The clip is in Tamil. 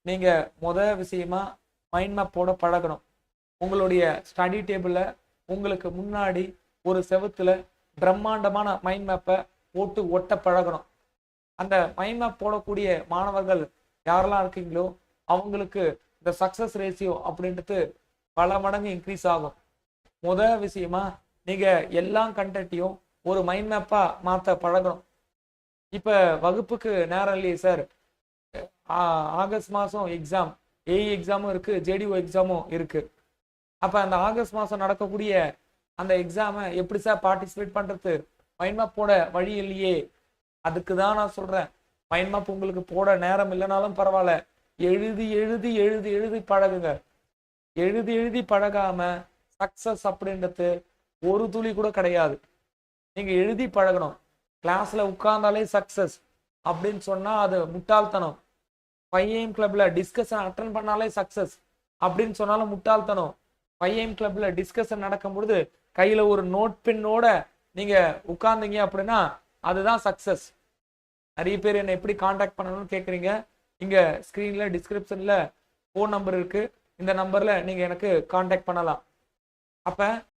நீங்க விஷயமா மைண்ட் மேப் போட பழகணும். உங்களுடைய ஸ்டடி டேபிள்ல உங்களுக்கு முன்னாடி ஒரு செவுத்துல பிரம்மாண்டமான மைண்ட் மேப்பை போட்டு ஒட்ட பழகணும். அந்த மைண்ட் மேப் போடக்கூடிய மாணவர்கள் யாரெல்லாம் இருக்கீங்களோ அவங்களுக்கு இந்த சக்சஸ் ரேஷியோ அப்படின்றது பல மடங்கு இன்க்ரீஸ் ஆகும். விஷயமா நீங்க எல்லா கண்டென்ட்டையும் ஒரு மைண்ட் மேப்பா மாத்த பழகணும். இப்ப வகுப்புக்கு நேரம் இல்லையே சார், ஆகஸ்ட் மாசம் எக்ஸாம், ஏஇ எக்ஸாமும் இருக்கு, ஜேடிஓ எக்ஸாமும் இருக்கு. அப்ப அந்த ஆகஸ்ட் மாசம் நடக்கக்கூடிய அந்த எக்ஸாமை எப்படி சார் பார்ட்டிசிபேட் பண்றது? மைண்ட் மேப் போட வழி இல்லையே. அதுக்கு தான் நான் சொல்றேன், மைண்ட் மேப் உங்களுக்கு போட நேரம் இல்லைனாலும் பரவாயில்ல, எழுதி எழுதி எழுதி எழுதி பழகுங்க. எழுதி எழுதி பழகாம சக்சஸ் அப்படின்றது ஒரு துளி கூட கிடையாது. நீங்க எழுதி பழகணும். கிளாஸ்ல உட்கார்ந்தாலே சக்சஸ் அப்படின்னு சொன்னா அது முட்டாள்தனம். 5am கிளப்ல டிஸ்கஷன் அட்டன் பண்ணாலே சக்சஸ் அப்படின்னு சொன்னாலும் முட்டாள்தனம். 5am கிளப்ல டிஸ்கஷன் நடக்கும் பொழுது கையில ஒரு நோட் பென்னோட நீங்க உட்கார்ந்தீங்க அப்படின்னா அதுதான் சக்சஸ். நிறைய பேர் என்ன எப்படி கான்டாக்ட் பண்ணணும்னு கேட்குறீங்க. இங்க ஸ்கிரீன்ல டிஸ்கிரிப்ஷன்ல ஃபோன் நம்பர் இருக்கு. இந்த நம்பர்ல நீங்க எனக்கு கான்டாக்ட் பண்ணலாம். அப்ப